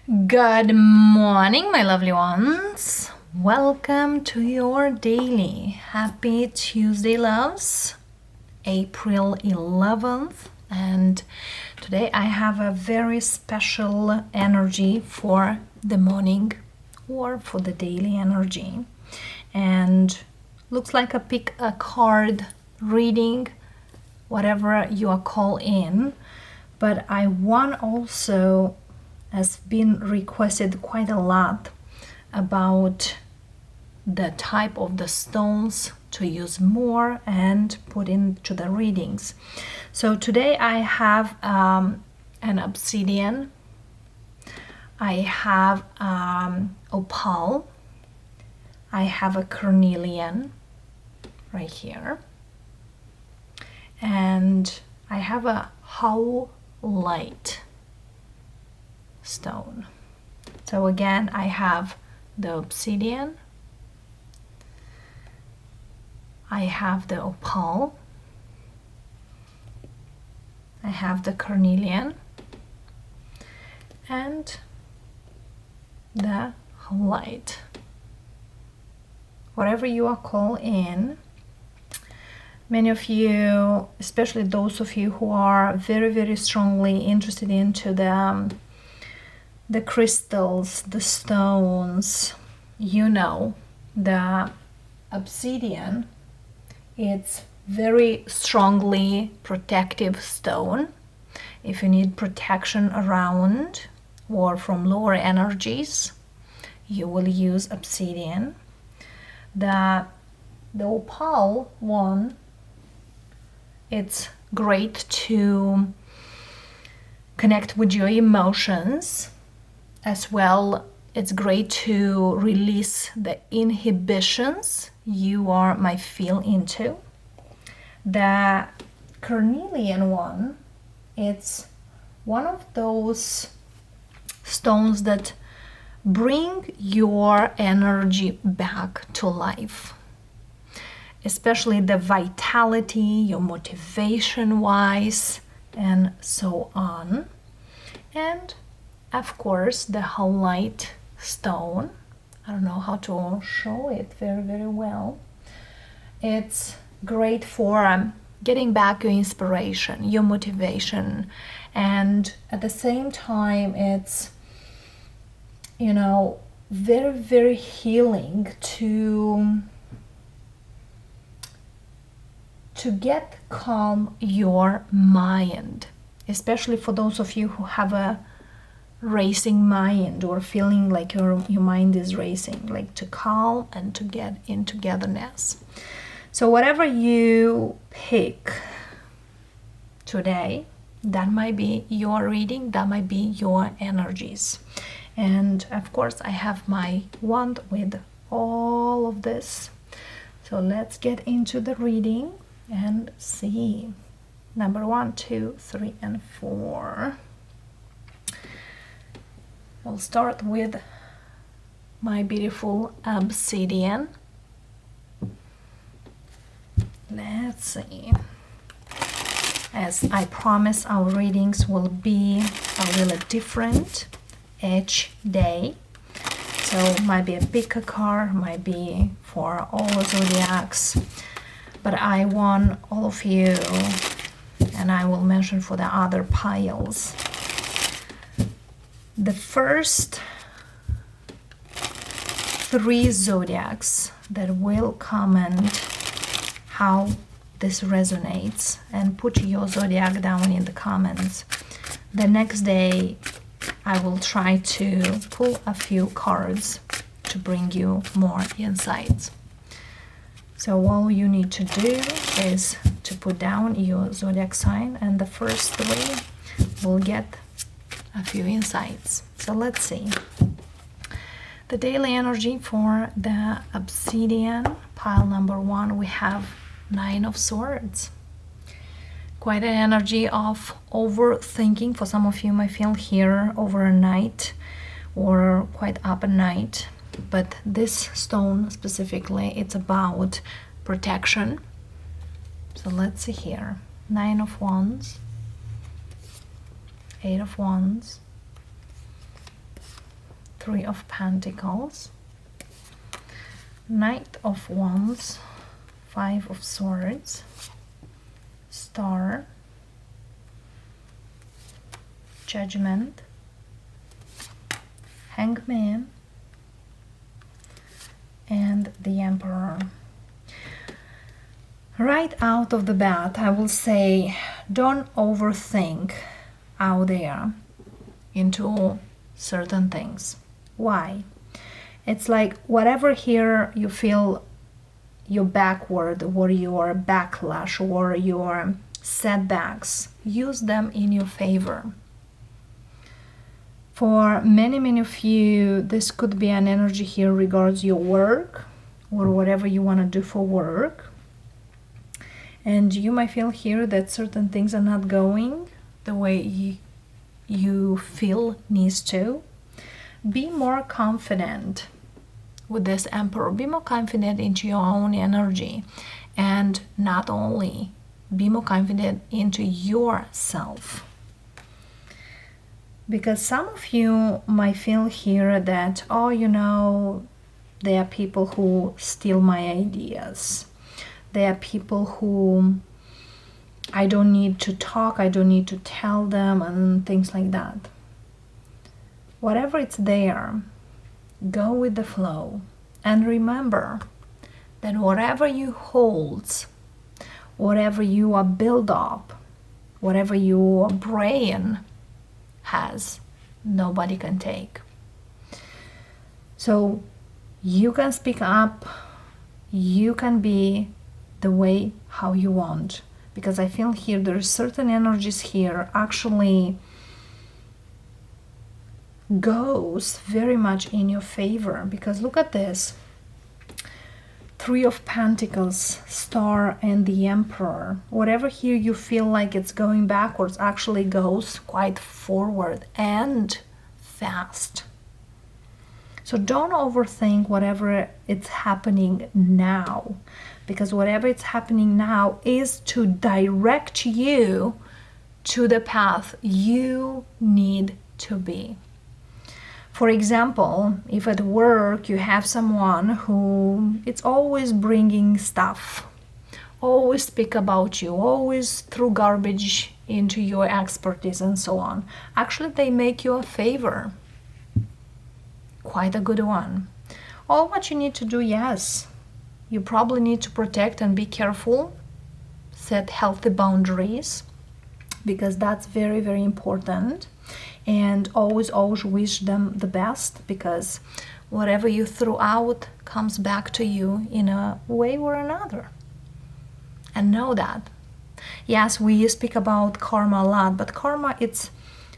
Good morning, my lovely ones. Welcome to your daily. Happy Tuesday, loves. April 11th. And today I have a very special energy for the morning or for the daily energy. And looks like I pick a card reading, whatever you are called in. But I want also has been requested quite a lot about the type of the stones to use more and put into the readings. So today I have an obsidian, I have opal, I have a carnelian right here, and I have a howlite stone. So again, I have the obsidian, I have the opal, I have the carnelian, and the light. Whatever you are called in, many of you, especially those of you who are very, very strongly interested into the crystals, the stones, the obsidian, it's very strongly protective stone. If you need protection around or from lower energies, you will use obsidian. The opal one, it's great to connect with your emotions. As well, it's great to release the inhibitions you might feel into. The carnelian one, it's one of those stones that bring your energy back to life, especially the vitality, your motivation wise, and so on. And of course, the howlite stone. I don't know how to show it very, very well. It's great for getting back your inspiration, your motivation, and at the same time, it's very, very healing to get calm your mind, especially for those of you who have a racing mind or feeling like your mind is racing, like to calm and to get in togetherness. So whatever you pick today, that might be your reading, that might be your energies. And of course I have my wand with all of this. So let's get into the reading and see. Number 1, 2, 3, and 4. We'll start with my beautiful obsidian. Let's see. As I promise, our readings will be a little different each day. So might be a pick a card, might be for all zodiacs. But I want all of you, and I will mention for the other piles. The first 3 zodiacs that will comment how this resonates and put your zodiac down in the comments. The next day I will try to pull a few cards to bring you more insights. So all you need to do is to put down your zodiac sign, and the first 3 will get a few insights. So let's see. The daily energy for the obsidian pile number 1, we have 9 of Swords. Quite an energy of overthinking. For some of you might feel here overnight or quite up at night. But this stone specifically, it's about protection. So let's see here. 9 of Wands, 8 of Wands, Three of Pentacles, Knight of Wands, Five of Swords, Star, Judgment, Hangman, and the Emperor. Right out of the bat, I will say, don't overthink out there into certain things. Why? It's like whatever here you feel you're backward, or your backlash, or your setbacks, use them in your favor. For many of you, this could be an energy here regards your work or whatever you want to do for work. And you might feel here that certain things are not going the way you feel needs to. Be more confident with this Emperor. Be more confident into your own energy. And not only, be more confident into yourself. Because some of you might feel here that, oh, you know, there are people who steal my ideas. There are people who I don't need to talk, I don't need to tell them, and things like that. Whatever it's there, go with the flow. And remember that whatever you hold, whatever you are built up, whatever your brain has, nobody can take. So you can speak up, you can be the way how you want. Because I feel here there's certain energies here actually goes very much in your favor. Because look at this. Three of Pentacles, Star, and the Emperor. Whatever here you feel like it's going backwards actually goes quite forward and fast. So don't overthink whatever it's happening now. Because whatever it's happening now is to direct you to the path you need to be. For example, if at work you have someone who it's always bringing stuff, always speak about you, always throw garbage into your expertise and so on, actually they make you a favor. Quite a good one. All what you need to do, yes, you probably need to protect and be careful, set healthy boundaries, because that's very important. And always wish them the best, because whatever you throw out comes back to you in a way or another. And know that. Yes, we speak about karma a lot, but karma, it's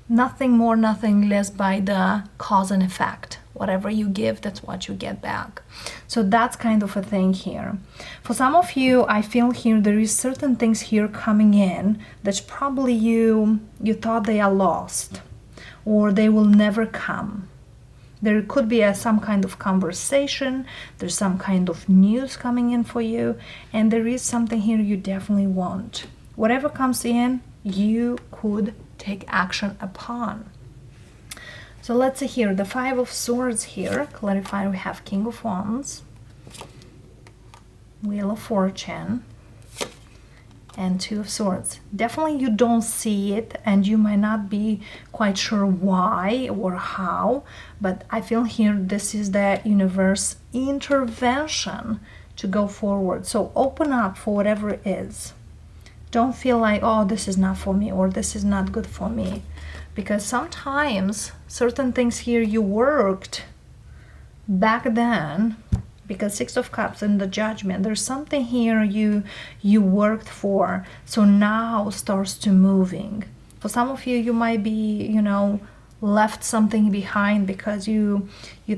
nothing more, nothing less by the cause and effect. Whatever you give, that's what you get back. So that's kind of a thing here. For some of you, I feel here there is certain things here coming in that probably you thought they are lost, or they will never come. There could be some kind of conversation, there's some kind of news coming in for you, and there is something here you definitely want. Whatever comes in, you could take action upon. So let's see here, the Five of Swords here, clarify we have King of Wands, Wheel of Fortune, and Two of Swords. Definitely you don't see it, and you might not be quite sure why or how, but I feel here this is the universe intervention to go forward. So open up for whatever it is. Don't feel like, oh, this is not for me, or this is not good for me. Because sometimes certain things here you worked back then, because Six of Cups and the Judgment, there's something here you worked for, so now starts to moving. For some of you, you might be, you know, left something behind because you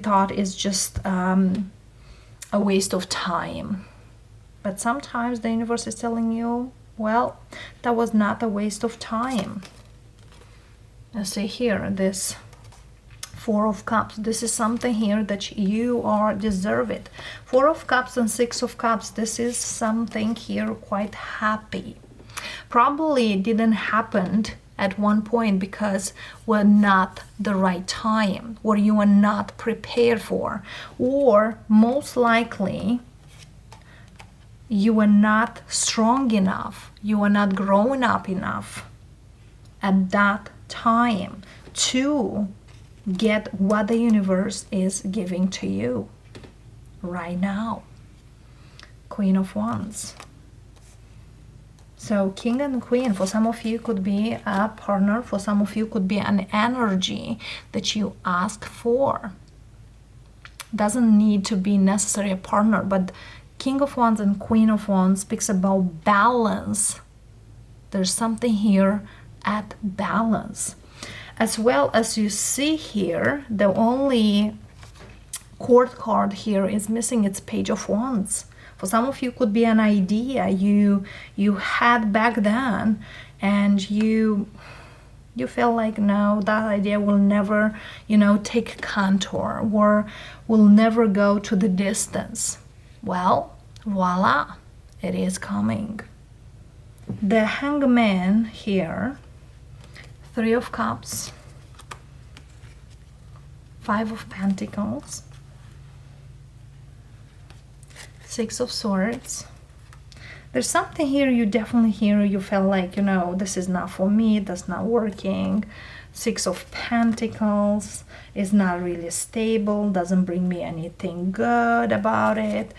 thought it's just a waste of time. But sometimes the universe is telling you, well, that was not a waste of time. Let's see here, this Four of Cups. This is something here that you are deserve it. Four of Cups and Six of Cups. This is something here quite happy. Probably it didn't happen at one point because we're not the right time, or you are not prepared for, or most likely you are not strong enough, you are not grown up enough at that time to get what the universe is giving to you right now. Queen of Wands. So King and Queen, for some of you could be a partner, for some of you could be an energy that you ask for. Doesn't need to be necessarily a partner, but King of Wands and Queen of Wands speaks about balance. There's something here at balance. As well as you see here, the only court card here is missing. It's Page of Wands. For some of you could be an idea you had back then, and you feel like, no, that idea will never, take contour, or will never go to the distance. Well, voila, it is coming. The Hangman here, 3 of Cups, 5 of Pentacles, 6 of Swords. There's something here you definitely hear, you feel like, this is not for me, that's not working. 6 of Pentacles is not really stable, doesn't bring me anything good about it.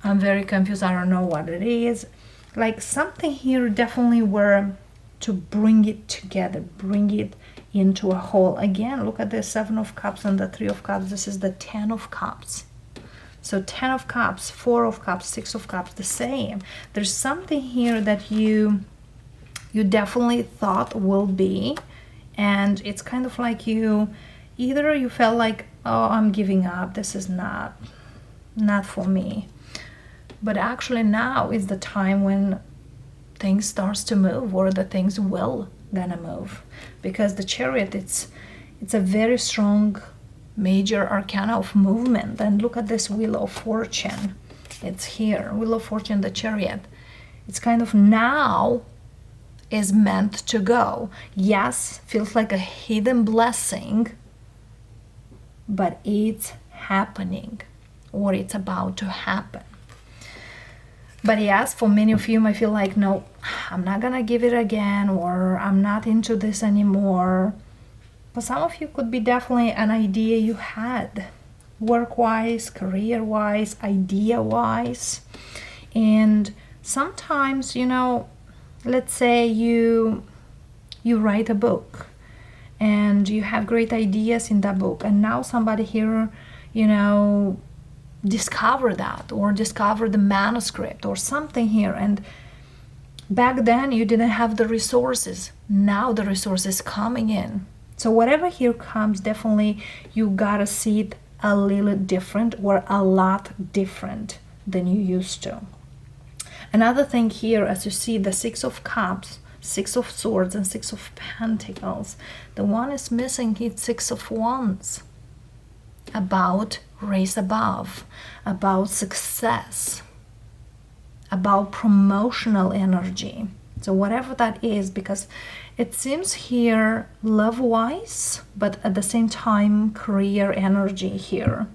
I'm very confused, I don't know what it is. Like something here definitely were to bring it together, bring it into a whole. Again, look at the 7 of Cups and the 3 of Cups. This is the 10 of Cups. So 10 of Cups, 4 of Cups, 6 of Cups, the same. There's something here that you definitely thought will be, and it's kind of like either you felt like, oh, I'm giving up, this is not for me. But actually now is the time when things starts to move, or the things will gonna move, because the Chariot, it's a very strong major arcana of movement. And look at this Wheel of Fortune, it's here, Wheel of Fortune, the Chariot. It's kind of now is meant to go. Yes, feels like a hidden blessing, but it's happening, or it's about to happen. But yes, for many of you might feel like, no, I'm not gonna give it again, or I'm not into this anymore. For some of you could be definitely an idea you had, work-wise, career-wise, idea-wise. And sometimes, let's say you write a book and you have great ideas in that book, and now somebody here, discover that, or discover the manuscript or something here, and back then you didn't have the resources. Now the resources coming in. So whatever here comes, definitely you gotta see it a little different, or a lot different than you used to. Another thing here, as you see the 6 of Cups, 6 of Swords, and 6 of Pentacles, the one is missing, it's 6 of Wands. About raise above, about success, about promotional energy. So whatever that is, because it seems here love-wise, but at the same time career energy here,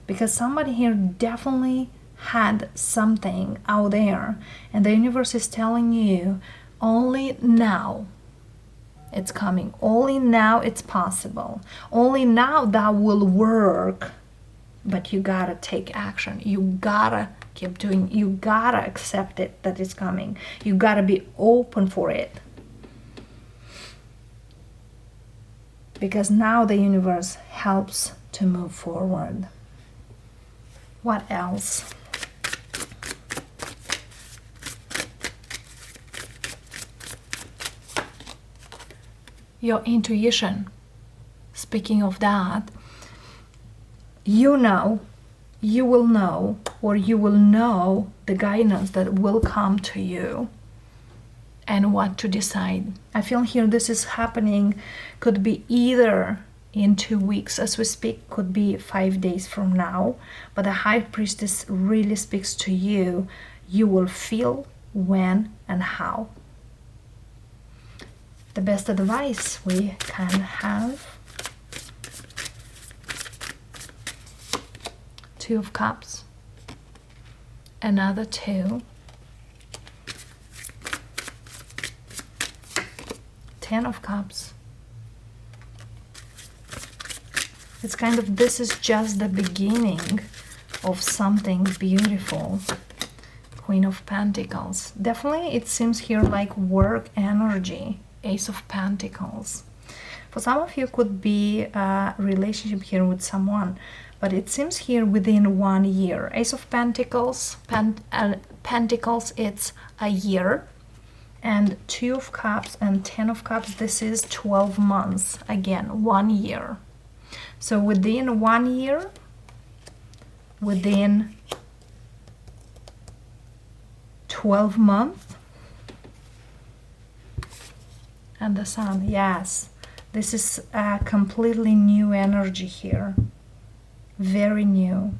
because somebody here definitely had something out there, and the universe is telling you only now it's coming, only now it's possible, only now that will work. But you gotta take action, you gotta keep doing, you gotta accept it that it's coming, you gotta be open for it, because now the universe helps to move forward. What else? Your intuition. Speaking of that, you will know, or you will know the guidance that will come to you and what to decide. I feel here this is happening, could be either in 2 weeks as we speak, could be 5 days from now, but the High Priestess really speaks to you. You will feel when and how. the best advice we can have. Two of Cups, another two, 10 of Cups. It's kind of, this is just the beginning of something beautiful. Queen of Pentacles. Definitely it seems here like work energy. Ace of Pentacles. For some of you could be a relationship here with someone, but it seems here within 1 year. Ace of Pentacles, Pentacles, it's a year. And 2 of Cups and 10 of Cups, this is 12 months. Again, 1 year. So within 1 year, within 12 months, and the Sun, yes. This is a completely new energy here. Very new.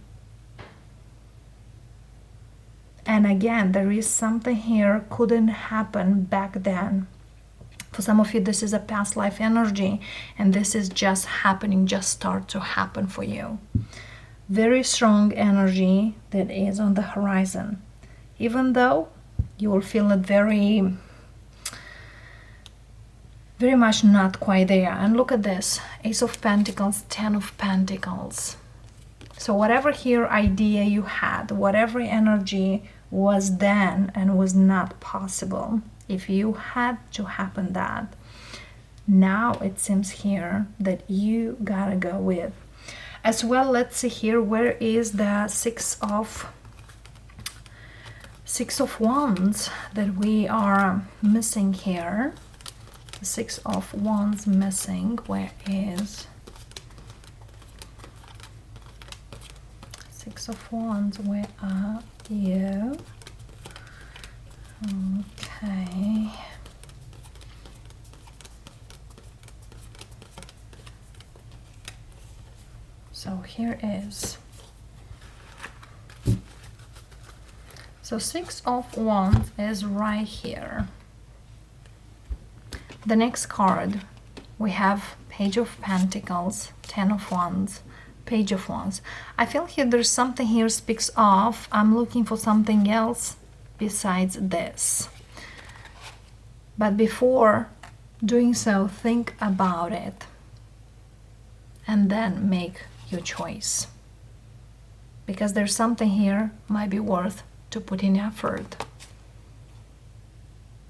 And again, there is something here couldn't happen back then. For some of you, this is a past life energy, and this is just happening, just start to happen for you. Very strong energy that is on the horizon. Even though you will feel it very much not quite there. And look at this, Ace of Pentacles, 10 of Pentacles. So whatever here idea you had, whatever energy was then and was not possible, if you had to happen that, now it seems here that you gotta go with. As well, let's see here, where is the Six of Wands that we are missing here? The Six of Wands missing. Where is Six of Wands? Where are you? Okay. So here is. So Six of Wands is right here. The next card, we have Page of Pentacles, 10 of Wands, Page of Wands. I feel here there's something here speaks of, I'm looking for something else besides this. But before doing so, think about it and then make your choice. Because there's something here might be worth to put in effort.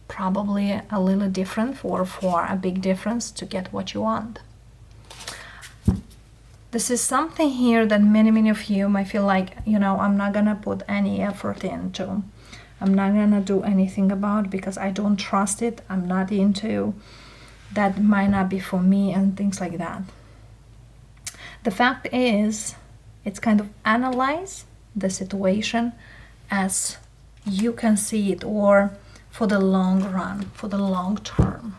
Probably a little different or for a big difference to get what you want. This is something here that many of you might feel like, you know, I'm not gonna put any effort into. I'm not gonna do anything about it because I don't trust it. I'm not into. That might not be for me and things like that. The fact is, it's kind of analyze the situation as you can see it, or for the long run, for the long term,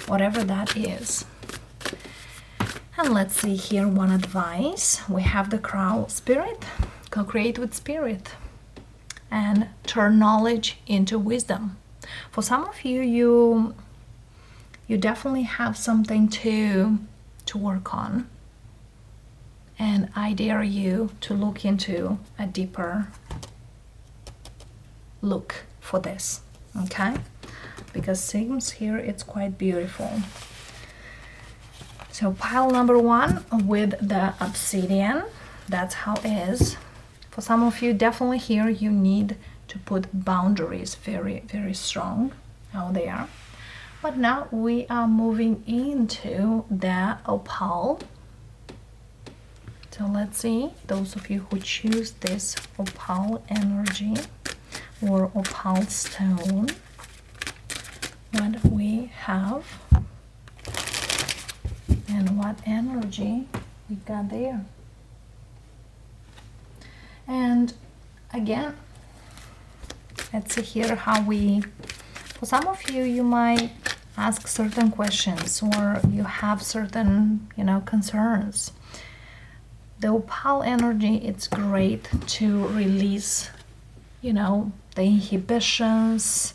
whatever that is. And let's see here one advice. We have the Crow Spirit, co-create with Spirit, and turn knowledge into wisdom. For some of you, you definitely have something to work on. And I dare you to look into a deeper look for this, okay? Because seems here it's quite beautiful. So pile number 1 with the obsidian, that's how it is. For some of you, definitely here you need to put boundaries very strong out there. But now we are moving into the opal. So let's see, those of you who choose this opal energy or opal stone, what we have and what energy we got there. And again, let's see here how we, for some of you, you might ask certain questions or you have certain, concerns. The opal energy, it's great to release, the inhibitions.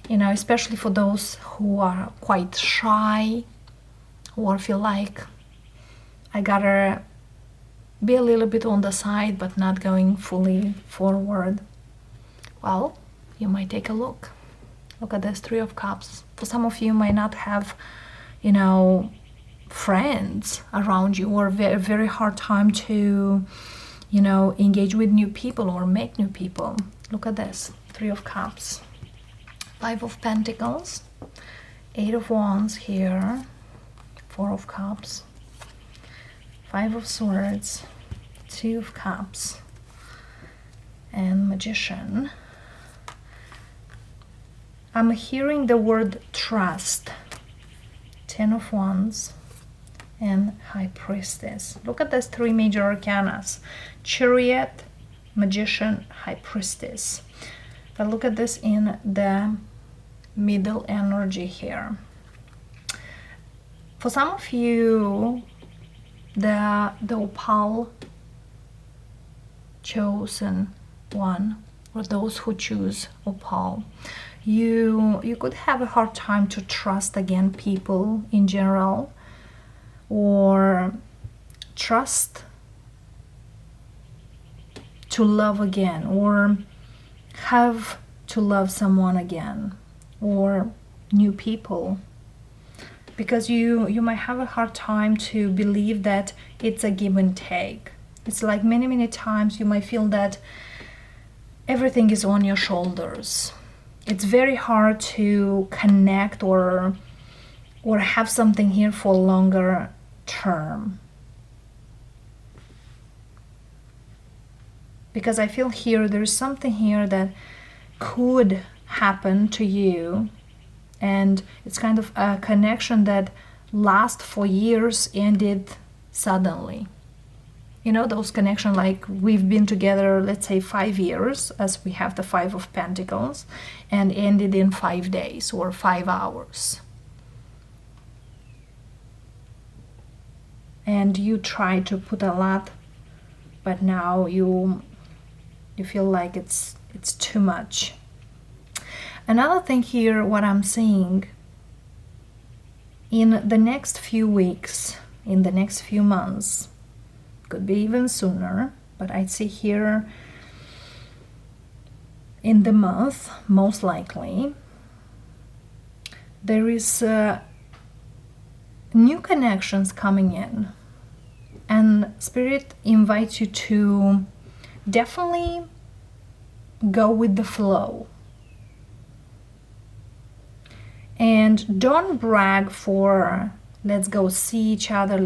You know, especially for those who are quite shy or feel like I gotta be a little bit on the side but not going fully forward. Well, you might take a look. Look at this Three of Cups. For some of you might not have, you know, friends around you, or very, very hard time to, you know, engage with new people or make new people. Look at this Three of Cups, Five of Pentacles, Eight of Wands here, Four of Cups, Five of Swords, Two of Cups, and Magician. I'm hearing the word trust, Ten of Wands, and High Priestess. Look at these three major arcanas: Chariot, Magician, High Priestess. But look at this in the middle energy here. For some of you, the opal chosen one, or those who choose opal, you could have a hard time to trust again people in general, or trust to love again, or have to love someone again, or new people, because you might have a hard time to believe that it's a give and take. It's like many times you might feel that everything is on your shoulders. It's very hard to connect or have something here for longer term. Because I feel here there's something here that could happen to you, and it's kind of a connection that lasts for years, ended suddenly. You know, those connections like we've been together, let's say 5 years, as we have the Five of Pentacles, and ended in 5 days or 5 hours. And you try to put a lot, but now you feel like it's too much. Another thing here, what I'm seeing, in the next few weeks, in the next few months, could be even sooner, but I see here in the month, most likely, there is new connections coming in, and Spirit invites you to definitely go with the flow. And don't brag for let's go see each other,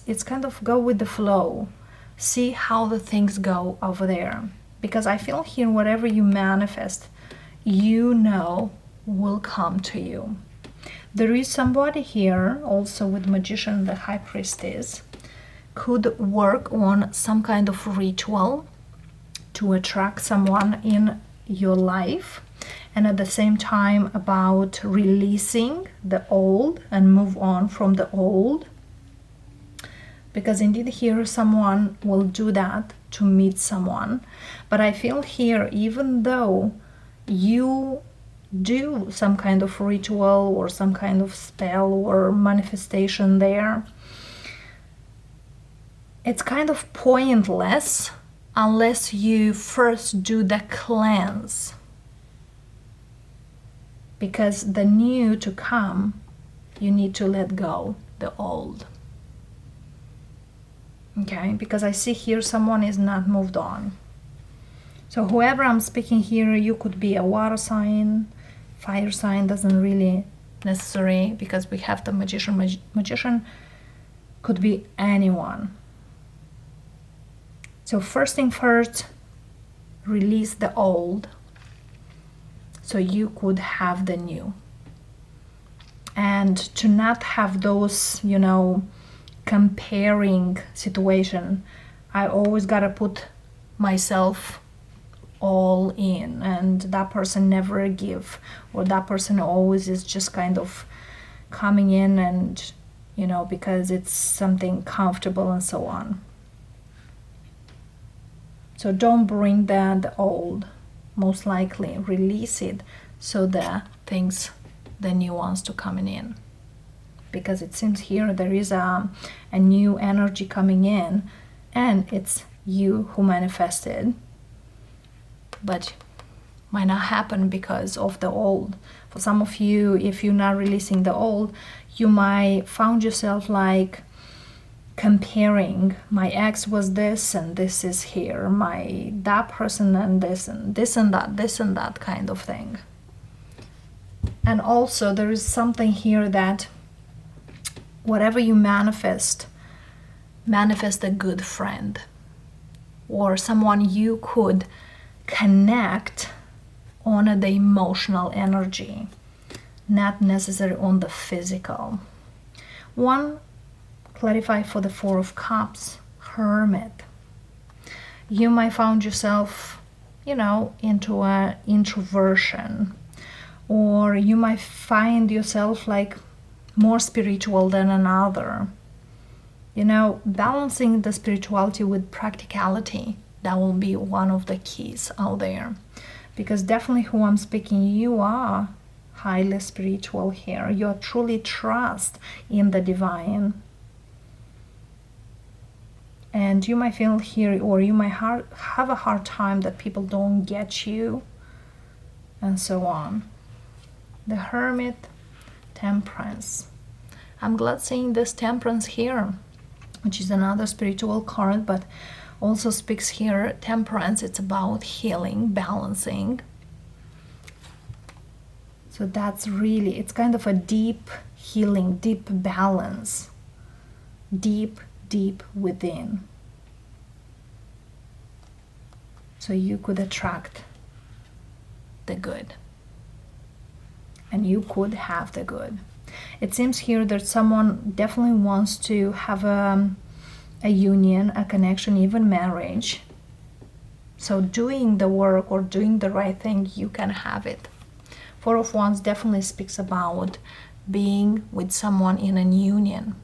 it's kind of go with the flow, see how the things go over there, because I feel here whatever you manifest, you know, will come to you. There is somebody here also with Magician, the High Priestess, could work on some kind of ritual to attract someone in your life, and at the same time about releasing the old and move on from the old, because indeed here someone will do that to meet someone. But I feel here, even though you do some kind of ritual or some kind of spell or manifestation there, it's kind of pointless unless you first do the cleanse. Because the new to come, you need to let go the old. Okay, because I see here someone is not moved on. So whoever I'm speaking here, you could be a water sign, fire sign, doesn't really necessary, because we have the Magician. Magician could be anyone. So first thing first, release the old, so you could have the new. And to not have those, you know, comparing situation. I always gotta put myself all in, and that person never give, or that person always is just kind of coming in and, you know, because it's something comfortable and so on. So don't bring the old. Most likely release it so the things, the new ones to coming in. Because it seems here there is a new energy coming in, and it's you who manifested, but might not happen because of the old. For some of you, if you're not releasing the old, you might found yourself like comparing, my ex was this and this is here, my that person and this and that kind of thing. And also there is something here that whatever you manifest a good friend or someone you could connect on the emotional energy, not necessarily on the physical. One, clarify for the Four of Cups, Hermit. You might find yourself, into an introversion, or you might find yourself like more spiritual than another. Balancing the spirituality with practicality, that will be one of the keys out there. Because definitely who I'm speaking, you are highly spiritual here. You truly trust in the divine. And you might feel here, or you might have a hard time that people don't get you, and so on. The Hermit, Temperance. I'm glad seeing this Temperance here, which is another spiritual card, but also speaks here, Temperance, it's about healing, balancing. So that's really, it's kind of a deep healing, deep balance, deep within. So you could attract the good, and you could have the good. It seems here that someone definitely wants to have a union, a connection, even marriage. So doing the work or doing the right thing, you can have it. Four of Wands definitely speaks about being with someone in a union,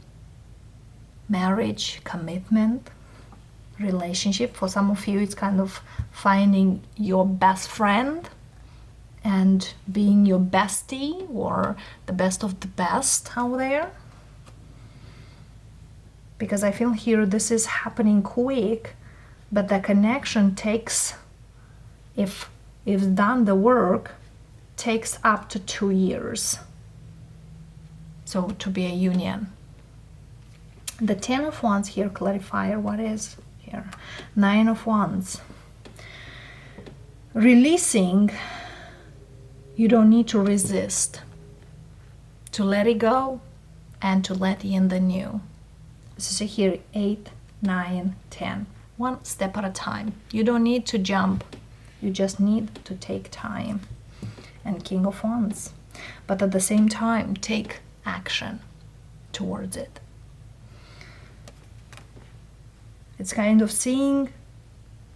marriage, commitment, relationship. For some of you, it's kind of finding your best friend and being your bestie or the best of the best out there. Because I feel here this is happening quick, but the connection takes, if done the work, takes up to 2 years. So to be a union. The 10 of Wands here, clarifier, what is here? 9 of Wands. Releasing, you don't need to resist. To let it go and to let in the new. So here, 8, 9, 10. One step at a time. You don't need to jump. You just need to take time. And King of Wands. But at the same time, take action towards it. It's kind of seeing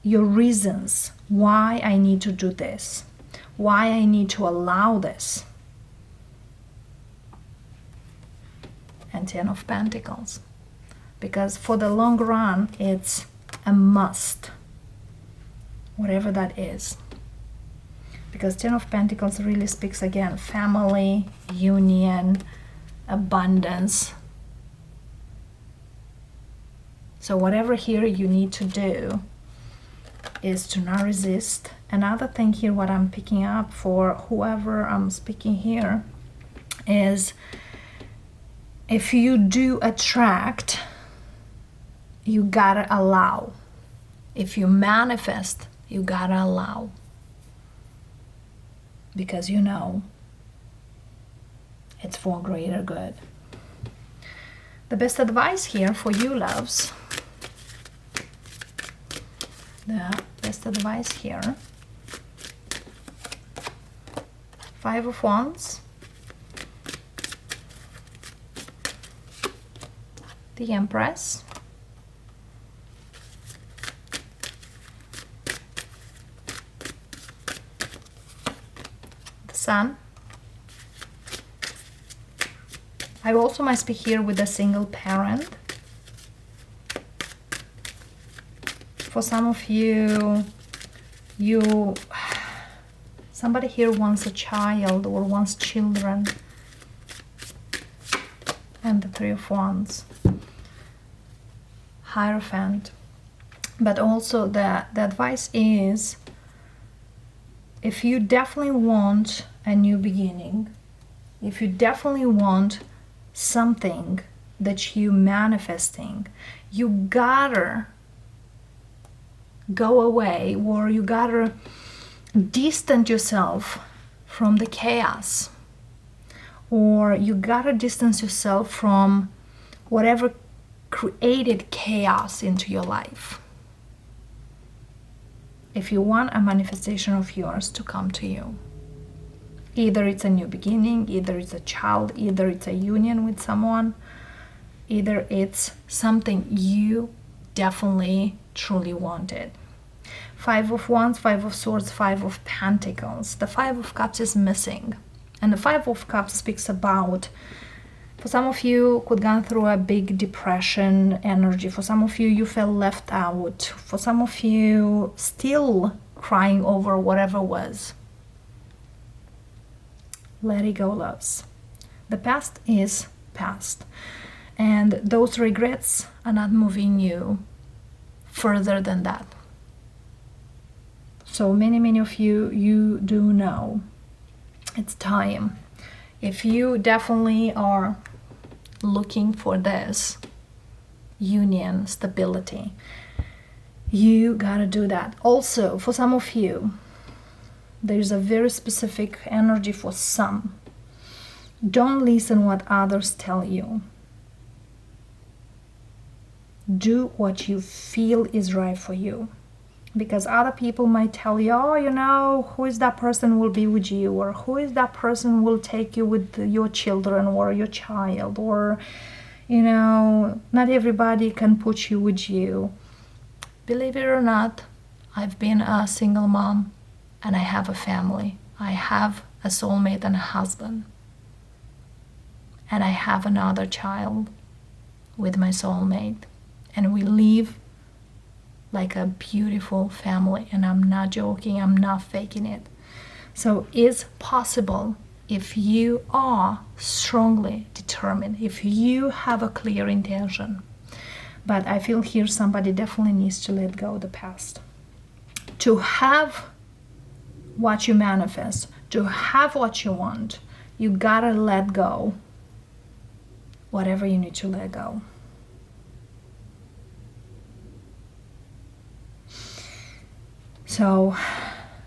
your reasons why I need to do this, why I need to allow this. And 10 of Pentacles. Because for the long run, it's a must, whatever that is. Because 10 of Pentacles really speaks again, family, union, abundance. So whatever here you need to do is to not resist. Another thing here, what I'm picking up for whoever I'm speaking here, is if you do attract, you gotta allow. If you manifest, you gotta allow. Because it's for greater good. The best advice here for you, loves. The best advice here. 5 of Wands. The Empress. The Sun. I also might speak here with a single parent. For some of you, Somebody here wants a child or wants children. And the Three of Wands. Hierophant. But also the advice is, if you definitely want a new beginning, if you definitely want something that you manifesting, you gotta go away, or you gotta distance yourself from the chaos, or you gotta distance yourself from whatever created chaos into your life, if you want a manifestation of yours to come to you. Either it's a new beginning, either it's a child, either it's a union with someone, either it's something you definitely truly wanted. Five of Wands, Five of Swords, Five of Pentacles. The Five of Cups is missing. And the Five of Cups speaks about, for some of you could go through a big depression energy. For some of you, you felt left out. For some of you, still crying over whatever was. Let it go, loves. The past is past. And those regrets are not moving you further than that. So many of you, you do know it's time. If you definitely are looking for this union, stability, you gotta do that. Also, for some of you, there's a very specific energy for some. Don't listen what others tell you. Do what you feel is right for you. Because other people might tell you, oh, you know, who is that person will be with you, or who is that person will take you with your children or your child, or, you know, not everybody can put you with you. Believe it or not, I've been a single mom and I have a family. I have a soulmate and a husband. And I have another child with my soulmate. And we live like a beautiful family, and I'm not joking, I'm not faking it. So it's possible if you are strongly determined, if you have a clear intention. But I feel here somebody definitely needs to let go of the past. To have what you manifest, to have what you want, you gotta let go whatever you need to let go. So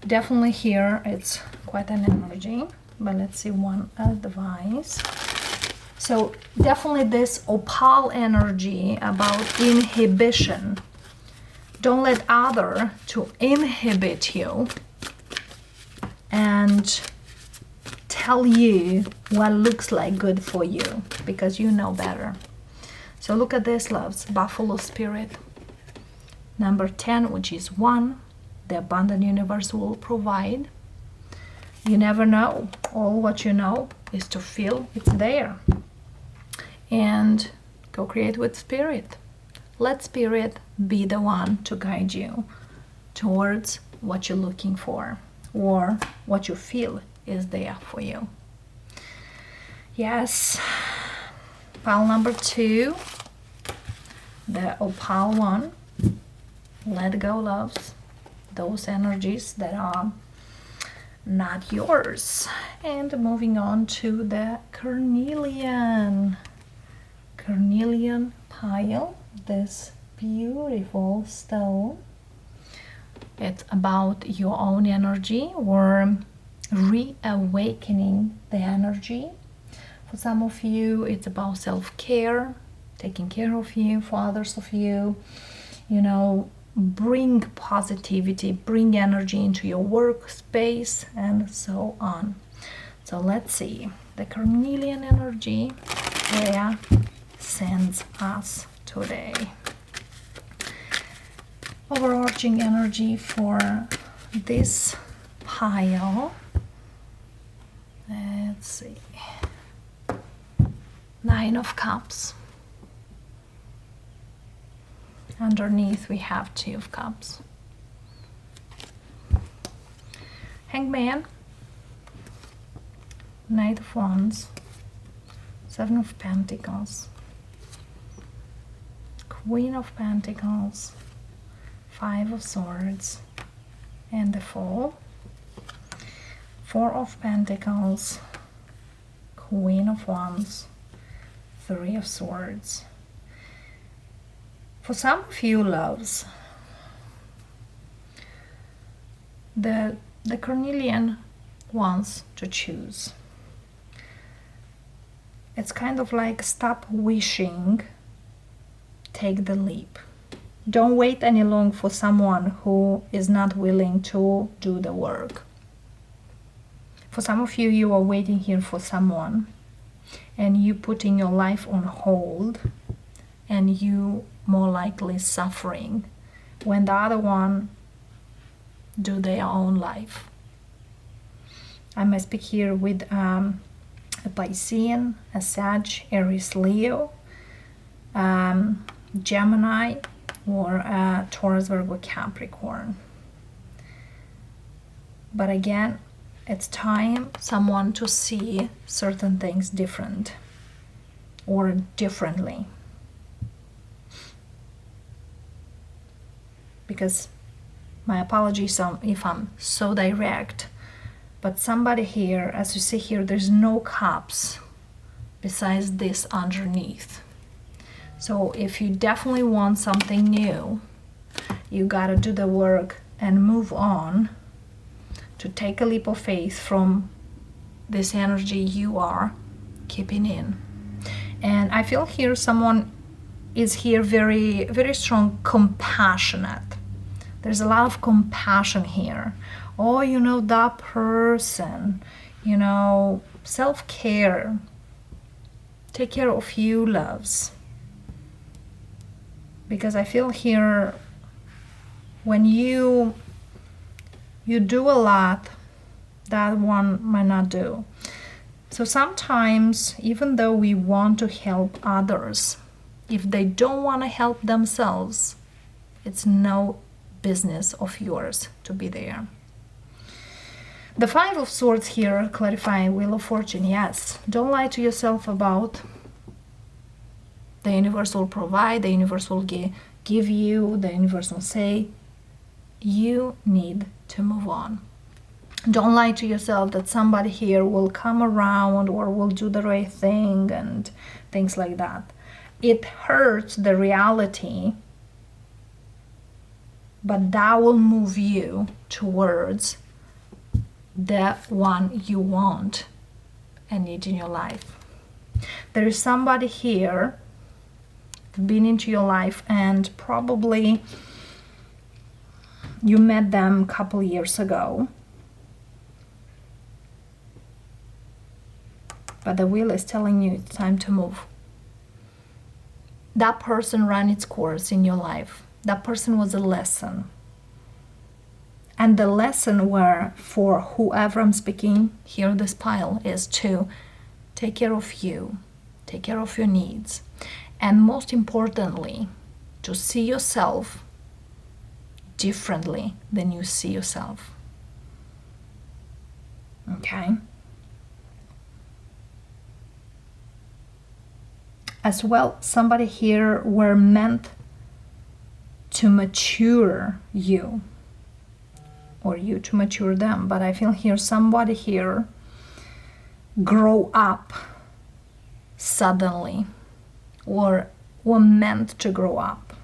definitely here it's quite an energy, but let's see one advice. So definitely this opal energy about inhibition. Don't let other to inhibit you and tell you what looks like good for you, because you know better. So look at this, loves. Buffalo spirit. Number 10, which is 1. The abundant universe will provide. You never know. All what you know is to feel it's there. And go create with spirit. Let spirit be the one to guide you towards what you're looking for, or what you feel is there for you. Yes. Pile number 2. The opal one. Let go, loves. Those energies that are not yours. And moving on to the carnelian pile, this beautiful stone. It's about your own energy, or reawakening the energy. For some of you, it's about self-care, taking care of you. For others of you, you know, bring positivity, bring energy into your workspace, and so on. So let's see the carnelian energy where sends us today. Overarching energy for this pile. Let's see. 9 of Cups. Underneath we have 2 of Cups. Hangman, Knight of Wands, Seven of Pentacles, Queen of Pentacles, Five of Swords, and the Fool. Four of Pentacles, Queen of Wands, Three of Swords. For some of you, loves, the Cornelian wants to choose. It's kind of like stop wishing, take the leap. Don't wait any longer for someone who is not willing to do the work. For some of you, you are waiting here for someone and you putting your life on hold and you more likely suffering when the other one do their own life. I may speak here with a Piscean, a Sag, Aries, Leo, Gemini, or a Taurus, Virgo, Capricorn. But again, it's time someone to see certain things different or differently. Because my apologies if I'm so direct, but somebody here, as you see here, there's no cups besides this underneath. So if you definitely want something new, you gotta do the work and move on to take a leap of faith from this energy you are keeping in. And I feel here someone is here very, very strong, compassionate. There's a lot of compassion here. Oh, you know, that person, you know, self-care. Take care of you, loves. Because I feel here when you do a lot, that one might not do. So sometimes, even though we want to help others, if they don't want to help themselves, it's no business of yours to be there. The Five of Swords here, clarifying Wheel of Fortune. Yes, don't lie to yourself about the universe will provide, the universe will give you, the universe will say, you need to move on. Don't lie to yourself that somebody here will come around or will do the right thing and things like that. It hurts the reality, but that will move you towards the one you want and need in your life. There is somebody here been into your life and probably you met them a couple years ago, but the wheel is telling you it's time to move. That person ran its course in your life. That person was a lesson. And the lesson were for whoever I'm speaking here, this pile, is to take care of you, take care of your needs, and most importantly, to see yourself differently than you see yourself. Okay? As well, somebody here were meant to mature you, or you to mature them. But I feel here somebody here grow up suddenly, or were meant to grow up.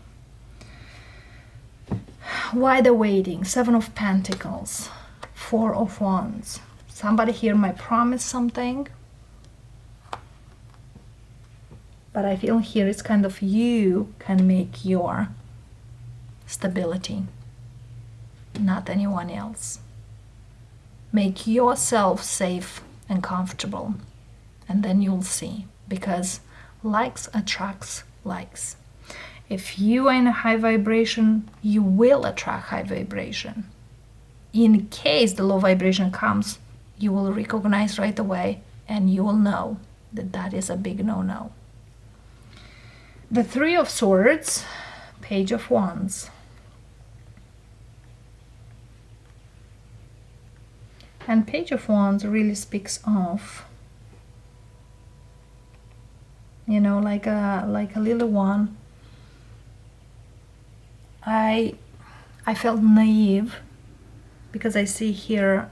Why the waiting? Seven of Pentacles, Four of Wands. Somebody here might promise something, but I feel here it's kind of you can make your stability, not anyone else. Make yourself safe and comfortable, and then you'll see, because likes attracts likes. If you are in a high vibration, you will attract high vibration. In case the low vibration comes, you will recognize right away and you will know that that is a big no-no. The Three of Swords, Page of Wands. And Page of Wands really speaks of you know, like a little one. I felt naive because I see here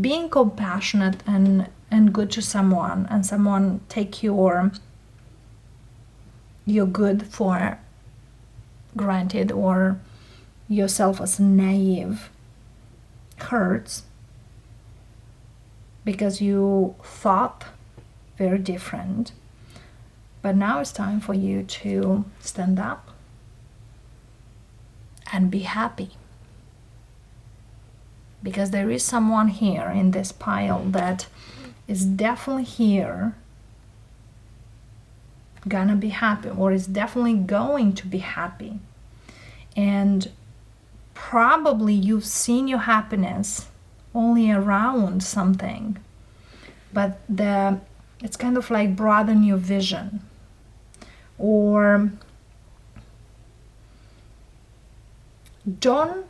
being compassionate and good to someone, and someone take your good for granted, or yourself as naive, hurts because you thought very different. But now it's time for you to stand up and be happy, because there is someone here in this pile that is definitely here gonna be happy, or is definitely going to be happy. And probably you've seen your happiness only around something, but it's kind of like broaden your vision. Or don't,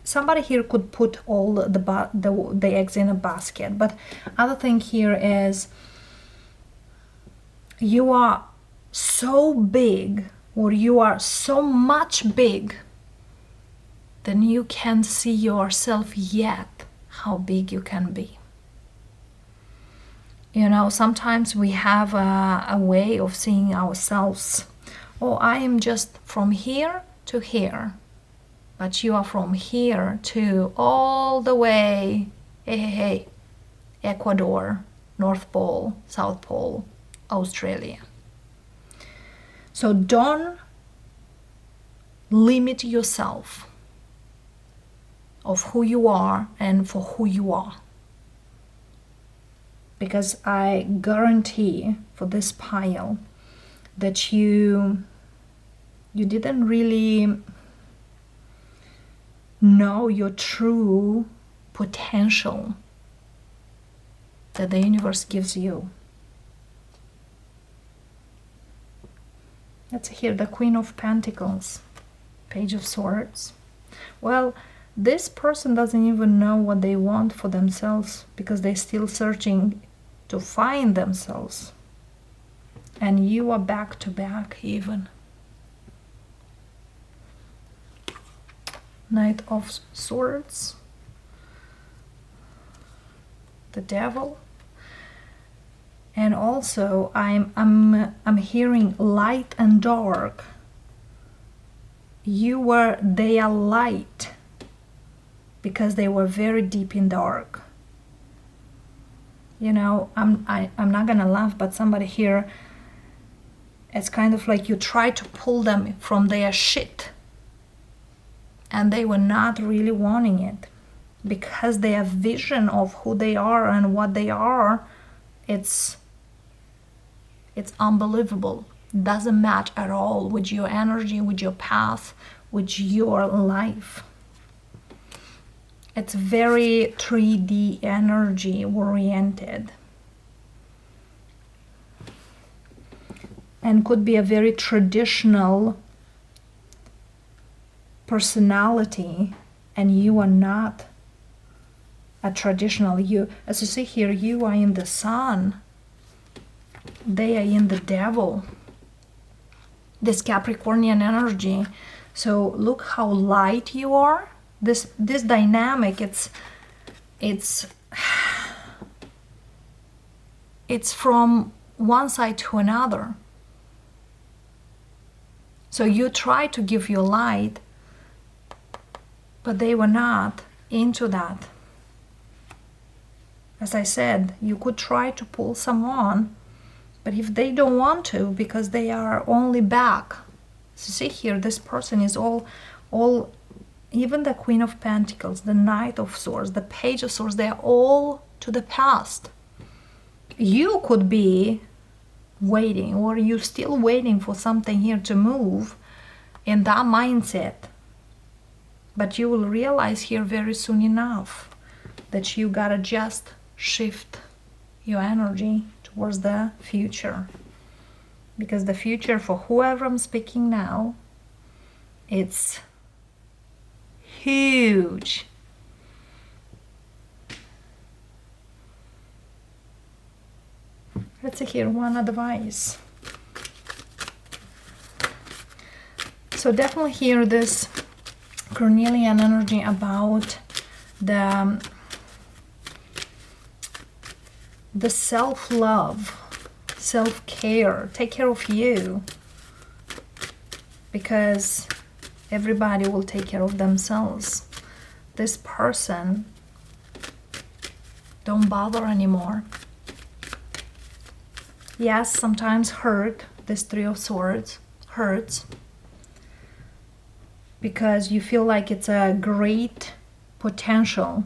somebody here could put all the eggs in a basket, but other thing here is you are so big, or you are so much big, then you can't see yourself yet how big you can be. You know, sometimes we have a way of seeing ourselves. Oh, I am just from here to here. But you are from here to all the way, hey, Ecuador, North Pole, South Pole, Australia. So don't limit yourself of who you are and for who you are. Because I guarantee for this pile that you didn't really know your true potential that the universe gives you. Let's hear the Queen of Pentacles, Page of Swords. Well, this person doesn't even know what they want for themselves, because they're still searching to find themselves. And you are back to back even. Knight of Swords, the Devil, and also I'm hearing light and dark. They are light because they were very deep in dark. You know, I'm not gonna laugh, but somebody here, it's kind of like you try to pull them from their shit, and they were not really wanting it, because their vision of who they are and what they are, it's unbelievable. Doesn't match at all with your energy, with your path, with your life. It's very 3D energy oriented, and could be a very traditional personality, and you are not a traditional. You, as you see here, you are in the sun, they are in the Devil, this Capricornian energy. So look how light you are. This dynamic, it's from one side to another. So you try to give your light, but they were not into that. As I said, you could try to pull someone, but if they don't want to, because they are only back. So see here, this person is all, even the Queen of Pentacles, the Knight of Swords, the Page of Swords, they are all to the past. You could be waiting, or you're still waiting for something here to move in that mindset. But you will realize here very soon enough that you gotta just shift your energy towards the future. Because the future for whoever I'm speaking now, it's huge. Let's Let's see here, one advice. So definitely here this Cornelian energy about the self-love, self-care. Take care of you, because everybody will take care of themselves. This person, don't bother anymore. Yes, sometimes hurt. This Three of Swords hurts because you feel like it's a great potential,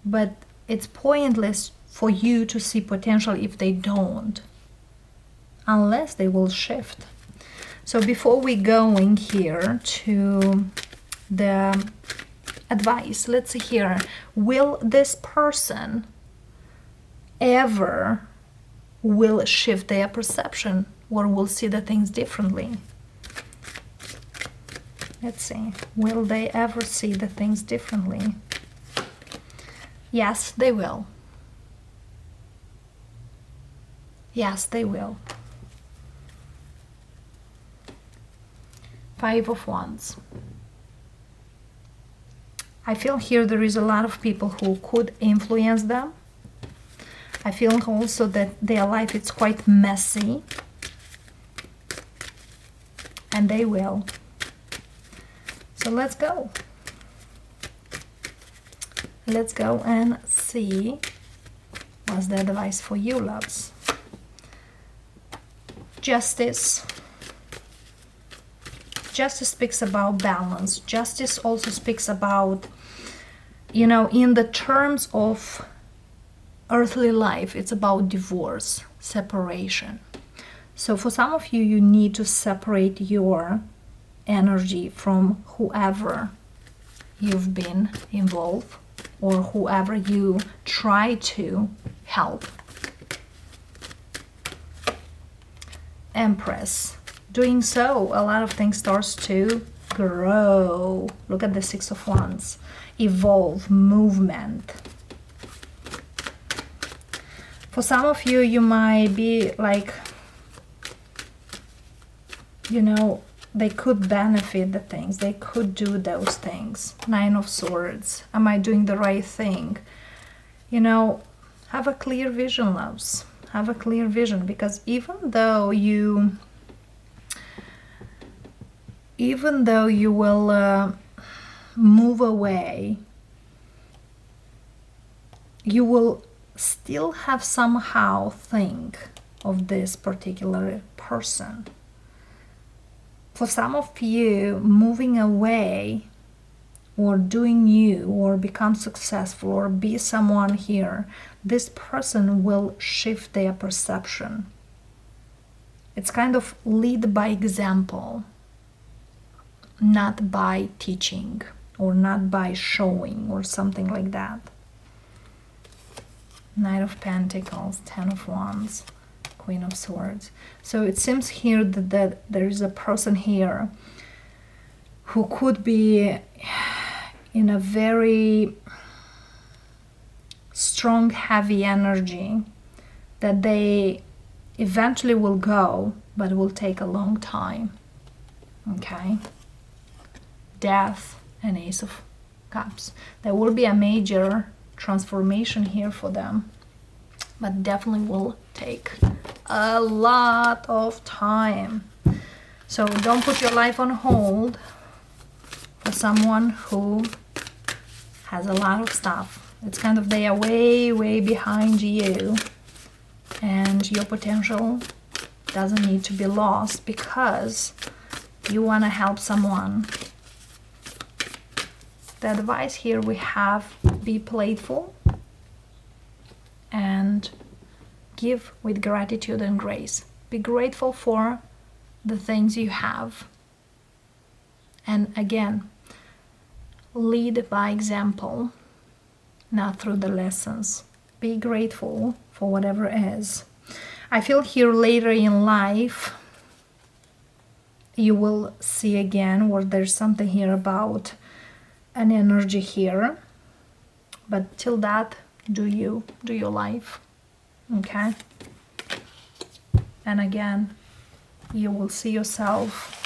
but it's pointless for you to see potential if they don't, unless they will shift. So before we going here to the advice, let's see here, will this person ever will shift their perception or will see the things differently? Let's see, will they ever see the things differently? Yes, they will. Yes, they will. Five of Wands. I feel here there is a lot of people who could influence them. I feel also that their life is quite messy, and they will. So let's go. Let's go and see what's the advice for you, loves. Justice. Justice speaks about balance. Justice also speaks about, you know, in the terms of earthly life, it's about divorce, separation. So for some of you, you need to separate your energy from whoever you've been involved or whoever you try to help. Empress. Doing so, a lot of things starts to grow. Look at the Six of Wands. Evolve, movement. For some of you, you might be like, you know, they could benefit the things. They could do those things. Nine of Swords. Am I doing the right thing? You know, have a clear vision, loves. Have a clear vision, because even though you will move away, you will still have somehow think of this particular person. For some of you, moving away or doing new or become successful or be someone here, this person will shift their perception. It's kind of lead by example, not by teaching or not by showing or something like that. Knight of Pentacles, Ten of Wands, Queen of Swords. So it seems here that there is a person here who could be in a very strong, heavy energy, that they eventually will go, but it will take a long time. Okay? Death and Ace of Cups. There will be a major transformation here for them, but definitely will take a lot of time. So don't put your life on hold for someone who has a lot of stuff. It's kind of they are way, way behind you, and your potential doesn't need to be lost because you want to help someone. The advice here we have, be playful and give with gratitude and grace. Be grateful for the things you have. And again, lead by example, not through the lessons. Be grateful for whatever is. I feel here later in life, you will see again where there's something here about an energy here. But till that, do your life. Okay? and again, you will see yourself.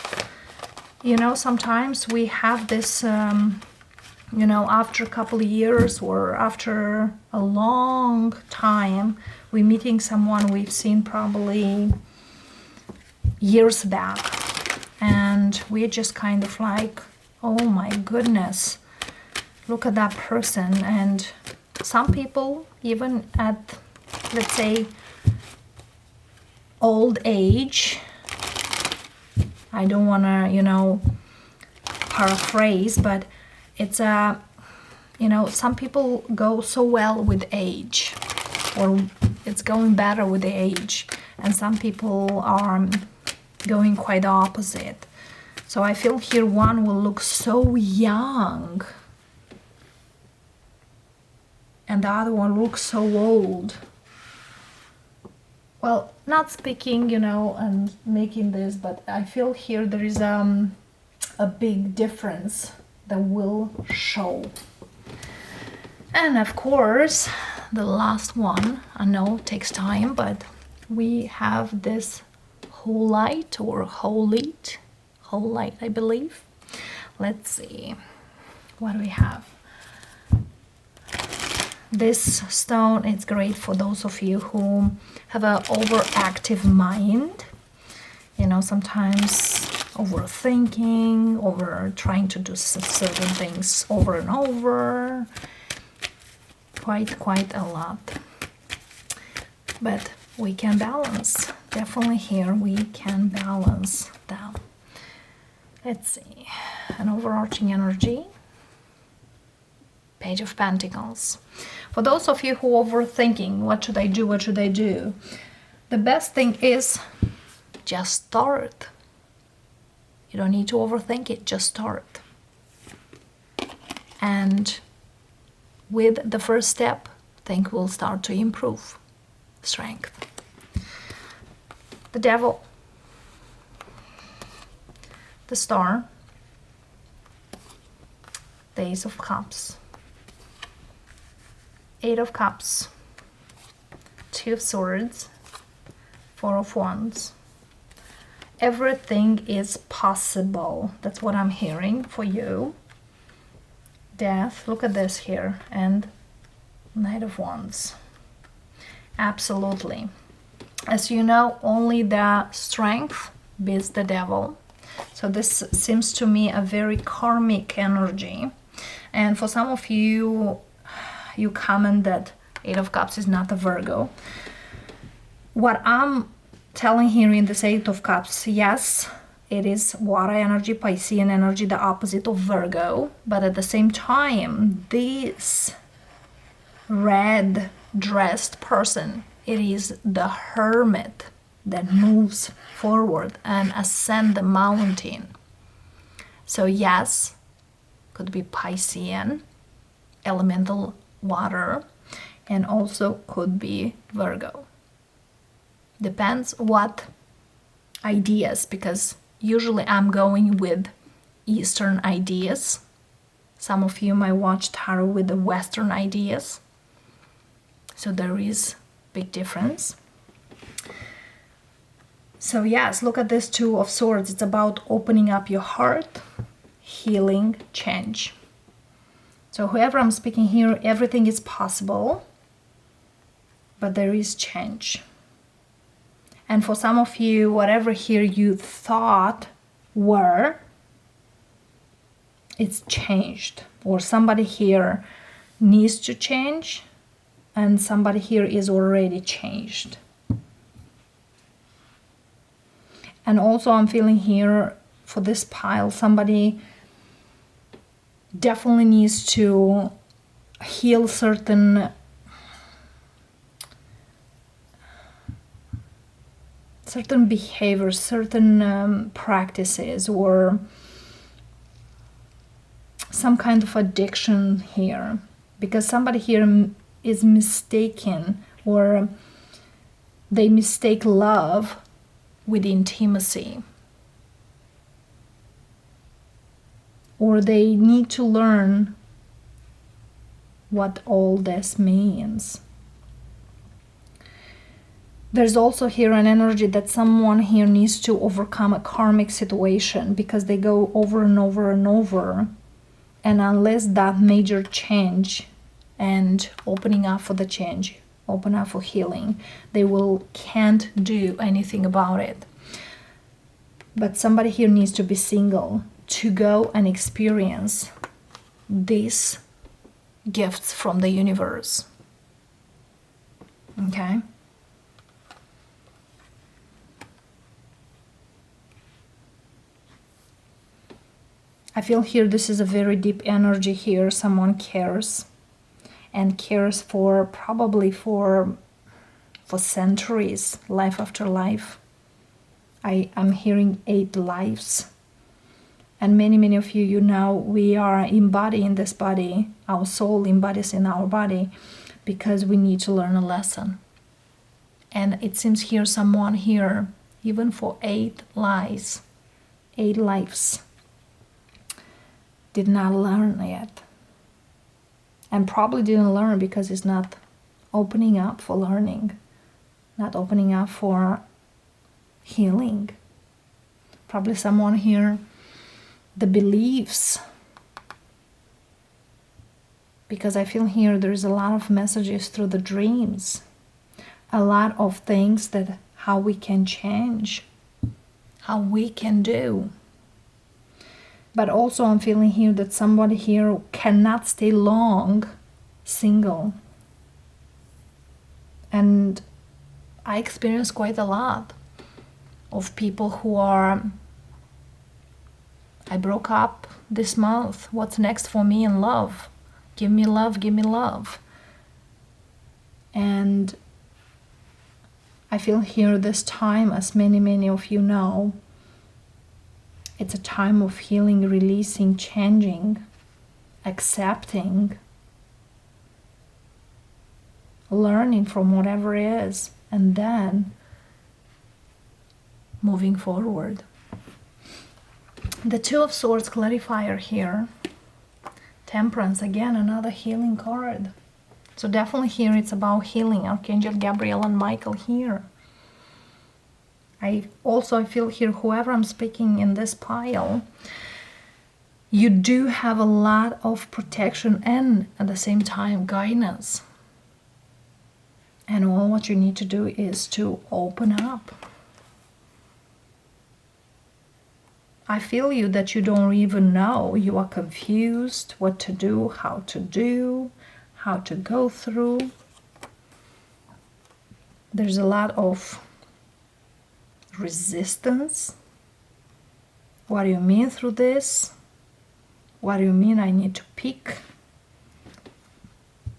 Sometimes we have this, after a couple of years or after a long time, we're meeting someone we've seen probably years back, and we're just kind of like, oh my goodness, look at that person. And some people, even at, let's say, old age, I don't want to, paraphrase, but it's some people go so well with age, or it's going better with the age, and some people are going quite the opposite. So I feel here one will look so young, and the other one looks so old. Well, not speaking, and making this, but I feel here there is a big difference that will show. And of course, the last one, I know it takes time, but we have this whole light, I believe. Let's see, what do we have? This stone, it's great for those of you who have an overactive mind. Sometimes overthinking, over trying to do certain things over and over. Quite a lot. But we can balance. Definitely here we can balance them. Let's see. An overarching energy. Page of Pentacles. For those of you who are overthinking, what should I do? What should I do? The best thing is just start. You don't need to overthink it, just start. And with the first step, things will start to improve. Strength. The Devil. The Star. The Ace of Cups. 8 of Cups. 2 of Swords. 4 of Wands. Everything is possible. That's what I'm hearing for you. Death. Look at this here. And Knight of Wands. Absolutely. As you know, only the strength beats the devil. So this seems to me a very karmic energy. And for some of you, you comment that 8 of Cups is not a Virgo. What I'm telling here in this 8 of Cups, yes, it is water energy, Piscean energy, the opposite of Virgo. But at the same time, this red dressed person, it is the hermit that moves forward and ascend the mountain. So yes, could be Piscean, elemental water, and also could be Virgo. Depends what ideas, because usually I'm going with Eastern ideas. Some of you might watch tarot with the Western ideas. So there is big difference. So yes, look at this 2 of Swords. It's about opening up your heart, healing, change. So whoever I'm speaking here, everything is possible, but there is change. And for some of you, whatever here you thought were, it's changed. Or somebody here needs to change, and somebody here is already changed. And also I'm feeling here for this pile, somebody definitely needs to heal certain behaviors, certain practices, or some kind of addiction here, because somebody here is mistaken, or they mistake love with intimacy, or they need to learn what all this means. There's also here an energy that someone here needs to overcome a karmic situation because they go over and over and over. And unless that major change and opening up for the change, open up for healing, they can't do anything about it. But somebody here needs to be single to go and experience these gifts from the universe. Okay? I feel here this is a very deep energy here. Someone cares and cares for probably for centuries, life after life. I'm hearing 8 lives. And many of you, we are embodying this body. Our soul embodies in our body because we need to learn a lesson. And it seems here someone here, even for 8 lives, did not learn yet. And probably didn't learn because it's not opening up for learning, not opening up for healing. Probably someone here, the beliefs, because I feel here there's a lot of messages through the dreams, a lot of things that how we can change, how we can do. But also I'm feeling here that somebody here cannot stay long single. And I experience quite a lot of people who are, I broke up this month. What's next for me in love? Give me love, give me love. And I feel here this time, as many of you know, it's a time of healing, releasing, changing, accepting, learning from whatever is, and then moving forward. The 2 of Swords clarifier here. Temperance, again, another healing card. So definitely here it's about healing. Archangel Gabriel and Michael here. I feel here, whoever I'm speaking in this pile, you do have a lot of protection and at the same time guidance. And all what you need to do is to open up. I feel you that you don't even know. You are confused what to do, how to go through. There's a lot of resistance. What do you mean through this? What do you mean I need to pick?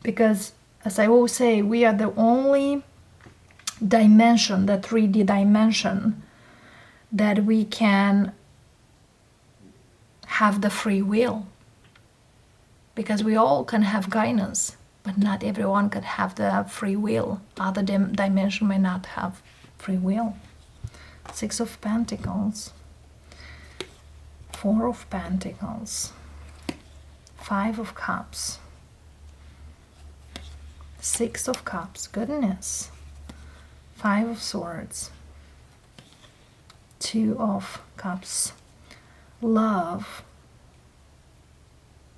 Because as I always say, we are the only dimension, the 3D dimension, that we can have the free will. Because we all can have guidance, but not everyone can have the free will. Other dimension may not have free will. 6 of Pentacles, 4 of Pentacles, 5 of Cups, 6 of Cups, goodness, 5 of Swords, 2 of Cups, love,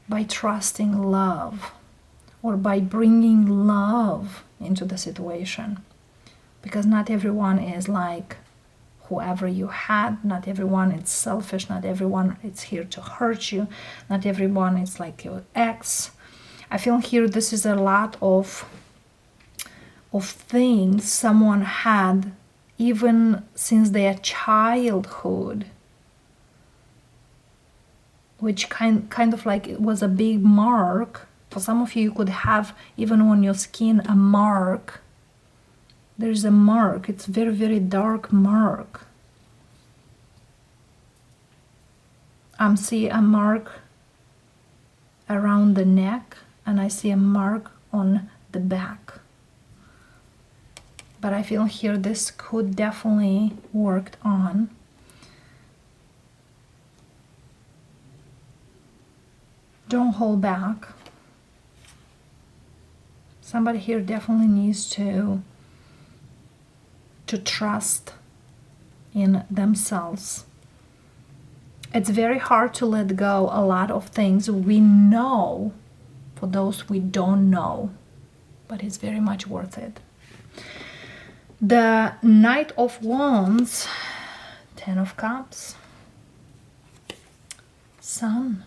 by trusting love or by bringing love into the situation, because not everyone is like whoever you had, not everyone is selfish, not everyone is here to hurt you, not everyone is like your ex. I feel here this is a lot of things someone had even since their childhood, which kind of like it was a big mark. For some of you, you could have even on your skin a mark. There's a mark. It's very dark mark. I see a mark around the neck and I see a mark on the back. But I feel here this could definitely worked on. Don't hold back. Somebody here definitely needs to to trust in themselves. It's very hard to let go a lot of things we know for those we don't know, but it's very much worth it. The Knight of Wands, Ten of Cups, Sun,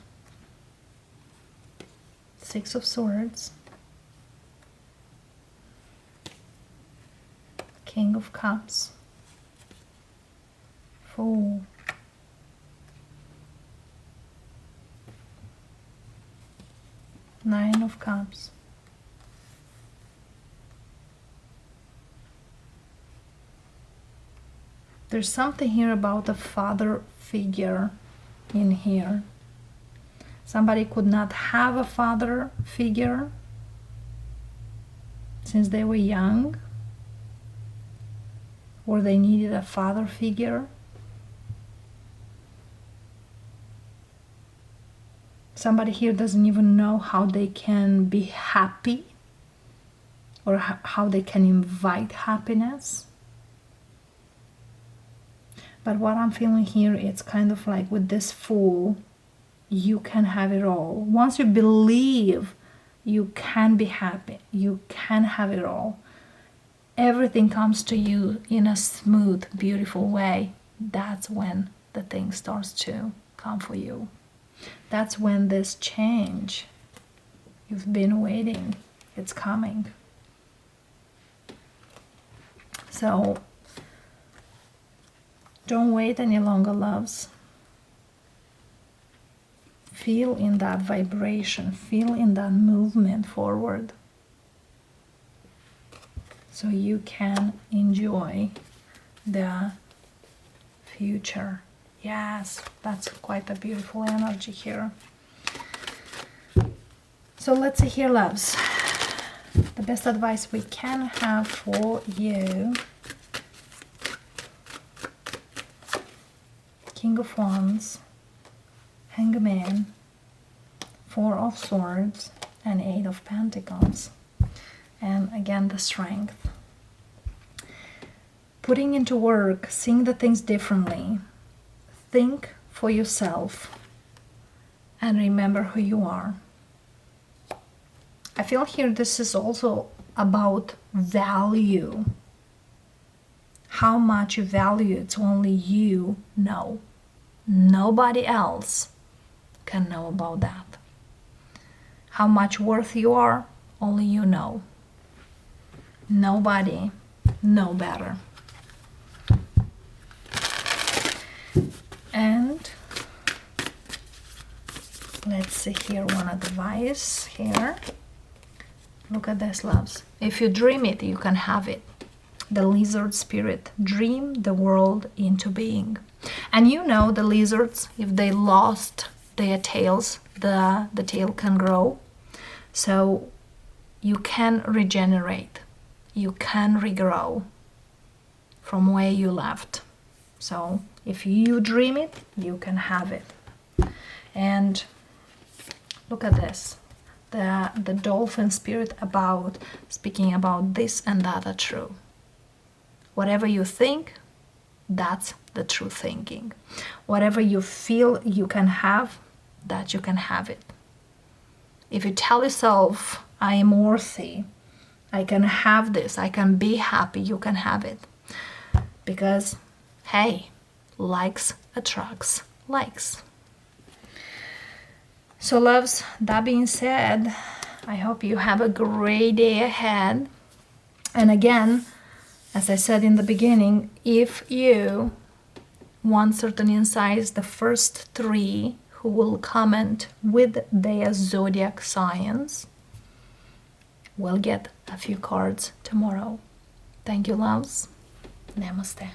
Six of Swords, King of Cups, Fool, Nine of Cups, there's something here about a father figure in here. Somebody could not have a father figure since they were young, or they needed a father figure. Somebody here doesn't even know how they can be happy or how they can invite happiness. But what I'm feeling here, it's kind of like with this Fool, you can have it all. Once you believe you can be happy, you can have it all, everything comes to you in a smooth, beautiful way. That's when the thing starts to come for you. That's when this change you've been waiting, it's coming. So don't wait any longer, loves. Feel in that vibration, feel in that movement forward, so you can enjoy the future. Yes, that's quite a beautiful energy here. So let's see here, loves. The best advice we can have for you. King of Wands, Hangman, Four of Swords, and Eight of Pentacles. And again, the Strength. Putting into work, seeing the things differently. Think for yourself and remember who you are. I feel here this is also about value. How much you value, it's only you know. Nobody else can know about that. How much worth you are, only you know. Nobody know better. And let's see here one advice here. Look at this, loves. If you dream it, you can have it. The lizard spirit, dream the world into being. And you know the lizards, if they lost their tails, the tail can grow. So you can regenerate. You can regrow from where you left. So if you dream it, you can have it. And look at this. The dolphin spirit about speaking about this and that are true. Whatever you think, that's the true thinking. Whatever you feel you can have, that you can have it. If you tell yourself, I am worthy, I can have this, I can be happy, you can have it. Because, hey, likes attracts likes. So loves, that being said, I hope you have a great day ahead. And again, as I said in the beginning, if you want certain insights, the first 3 who will comment with their zodiac signs will get a few cards tomorrow. Thank you, loves. Namaste.